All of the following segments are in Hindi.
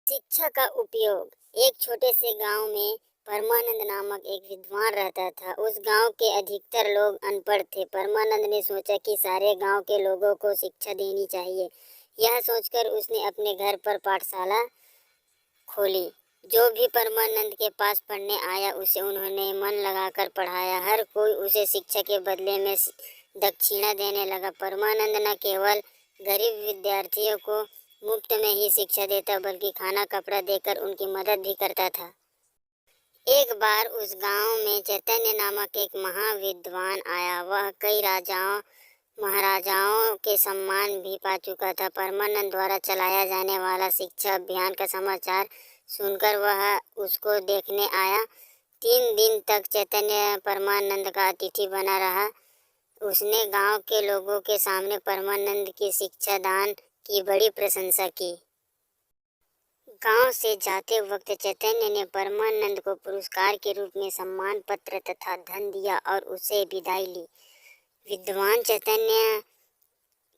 शिक्षा का उपयोग। एक छोटे से गांव में परमानंद नामक एक विद्वान रहता था। उस गांव के अधिकतर लोग अनपढ़ थे। परमानंद ने सोचा कि सारे गांव के लोगों को शिक्षा देनी चाहिए। यह सोचकर उसने अपने घर पर पाठशाला खोली। जो भी परमानंद के पास पढ़ने आया उसे उन्होंने मन लगाकर पढ़ाया। हर कोई उसे शिक्षा के बदले में दक्षिणा देने लगा। परमानंद न केवल गरीब विद्यार्थियों को मुफ्त में ही शिक्षा देता बल्कि खाना कपड़ा देकर उनकी मदद भी करता था। एक बार उस गांव में चैतन्य नामक एक महाविद्वान आया। वह कई राजाओं महाराजाओं के सम्मान भी पा चुका था। परमानंद द्वारा चलाया जाने वाला शिक्षा अभियान का समाचार सुनकर वह उसको देखने आया। 3 दिन तक चैतन्य परमानंद का अतिथि बना रहा। उसने गांव के लोगों के सामने परमानंद की शिक्षा दान की बड़ी प्रशंसा की। गांव से जाते वक्त चैतन्य ने परमानंद को पुरस्कार के रूप में सम्मान पत्र तथा धन दिया और उसे विदाई ली। विद्वान चैतन्य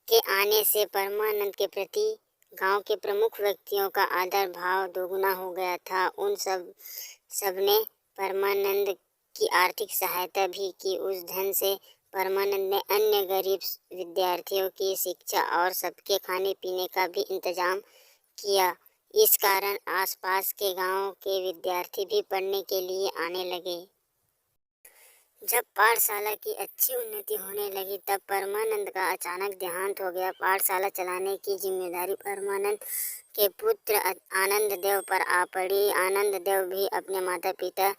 के आने से परमानंद के प्रति गांव के प्रमुख व्यक्तियों का आदर भाव दोगुना हो गया था। उन सबने परमानंद की आर्थिक सहायता भी की। उस धन से परमानंद ने अन्य गरीब विद्यार्थियों की शिक्षा और सबके खाने पीने का भी इंतजाम किया। इस कारण आसपास के गांव के विद्यार्थी भी पढ़ने के लिए आने लगे। जब पाठशाला की अच्छी उन्नति होने लगी तब परमानंद का अचानक देहांत हो गया। पाठशाला चलाने की जिम्मेदारी परमानंद के पुत्र आनंद देव पर आ पड़ी। आनंद देव भी अपने माता पिता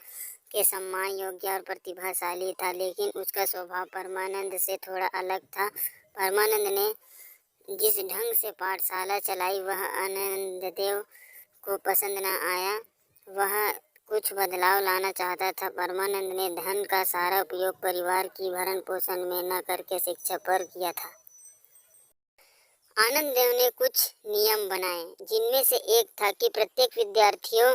के सम्मान योग्य और प्रतिभाशाली था, लेकिन उसका स्वभाव परमानंद से थोड़ा अलग था। परमानंद ने जिस ढंग से पाठशाला चलाई वह आनंददेव को पसंद न आया। वह कुछ बदलाव लाना चाहता था। परमानंद ने धन का सारा उपयोग परिवार की भरण पोषण में न करके शिक्षा पर किया था। आनंददेव ने कुछ नियम बनाए, जिनमें से एक था कि प्रत्येक विद्यार्थियों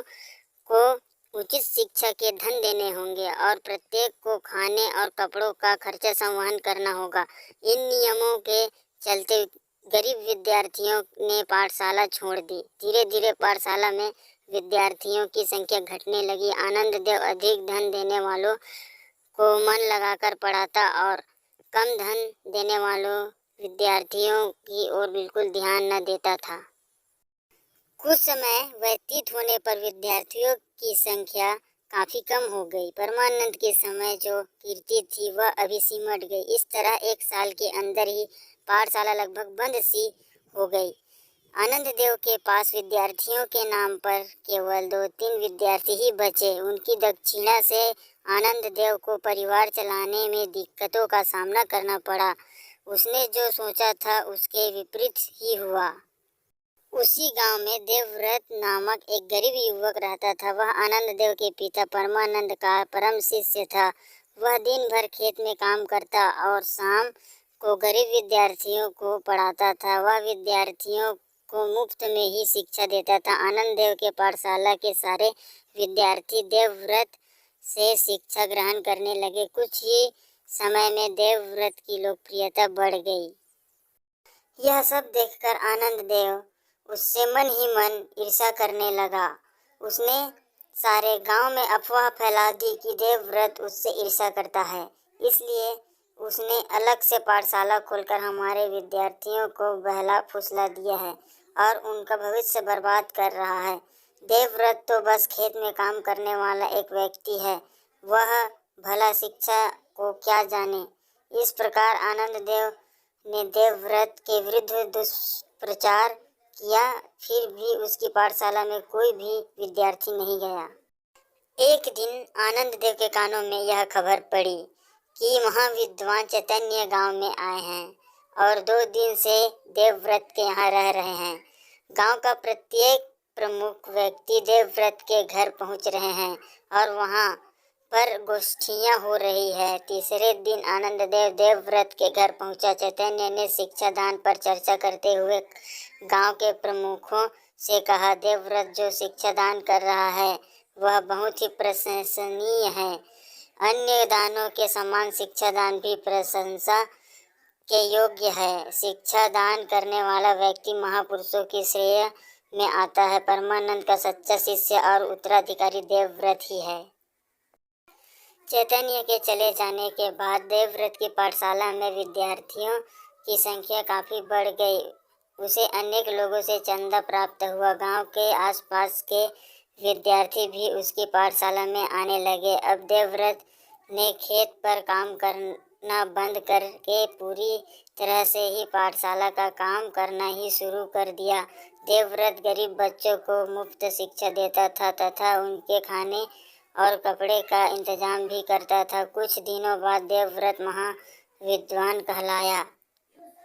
को उचित शिक्षा के धन देने होंगे और प्रत्येक को खाने और कपड़ों का खर्चा संवहन करना होगा। इन नियमों के चलते गरीब विद्यार्थियों ने पाठशाला छोड़ दी। धीरे धीरे पाठशाला में विद्यार्थियों की संख्या घटने लगी। आनंददेव अधिक धन देने वालों को मन लगाकर पढ़ाता और कम धन देने वालों विद्यार्थियों की ओर बिल्कुल ध्यान न देता था। कुछ समय व्यतीत होने पर विद्यार्थियों की संख्या काफी कम हो गई। परमानंद के समय जो कीर्ति थी वह अभी सिमट गई। इस तरह 1 साल के अंदर ही पाठशाला लगभग बंद सी हो गई। आनंददेव के पास विद्यार्थियों के नाम पर केवल 2-3 विद्यार्थी ही बचे। उनकी दक्षिणा से आनंददेव को परिवार चलाने में दिक्कतों का सामना करना पड़ा। उसने जो सोचा था उसके विपरीत ही हुआ। उसी गांव में देवव्रत नामक एक गरीब युवक रहता था। वह आनंददेव के पिता परमानंद का परम शिष्य था। वह दिन भर खेत में काम करता और शाम को गरीब विद्यार्थियों को पढ़ाता था। वह विद्यार्थियों को मुफ्त में ही शिक्षा देता था। आनंददेव के पाठशाला के सारे विद्यार्थी देवव्रत से शिक्षा ग्रहण करने लगे। कुछ ही समय में देवव्रत की लोकप्रियता बढ़ गई। यह सब देखकर आनंददेव उससे मन ही मन ईर्ष्या करने लगा। उसने सारे गांव में अफवाह फैला दी कि देवव्रत उससे ईर्ष्या करता है, इसलिए उसने अलग से पाठशाला खोलकर हमारे विद्यार्थियों को बहला फुसला दिया है और उनका भविष्य बर्बाद कर रहा है। देवव्रत तो बस खेत में काम करने वाला एक व्यक्ति है, वह भला शिक्षा को क्या जाने। इस प्रकार आनंददेव ने देवव्रत के विरुद्ध दुष्प्रचार किया। फिर भी उसकी पाठशाला में कोई भी विद्यार्थी नहीं गया। एक दिन आनंददेव के कानों में यह खबर पड़ी कि महाविद्वान चैतन्य गांव में आए हैं और 2 दिन से देवव्रत के यहाँ रह रहे हैं। गांव का प्रत्येक प्रमुख व्यक्ति देवव्रत के घर पहुंच रहे हैं और वहां पर गोष्ठियां हो रही है। तीसरे दिन आनंददेव देवव्रत के घर पहुंचा। चैतन्य ने शिक्षा दान पर चर्चा करते हुए गांव के प्रमुखों से कहा, देवव्रत जो शिक्षा दान कर रहा है वह बहुत ही प्रशंसनीय है। अन्य दानों के समान शिक्षा दान भी प्रशंसा के योग्य है। शिक्षा दान करने वाला व्यक्ति महापुरुषों की श्रेय में आता है। परमानंद का सच्चा शिष्य और उत्तराधिकारी देवव्रत ही है। चैतन्य के चले जाने के बाद देवव्रत की पाठशाला में विद्यार्थियों की संख्या काफी बढ़ गई। उसे अनेक लोगों से चंदा प्राप्त हुआ। गांव के आसपास के विद्यार्थी भी उसकी पाठशाला में आने लगे। अब देवव्रत ने खेत पर काम करना बंद करके पूरी तरह से ही पाठशाला का काम करना ही शुरू कर दिया। देवव्रत गरीब बच्चों को मुफ्त शिक्षा देता था तथा उनके खाने और कपड़े का इंतजाम भी करता था। कुछ दिनों बाद देवव्रत महाविद्वान कहलाया।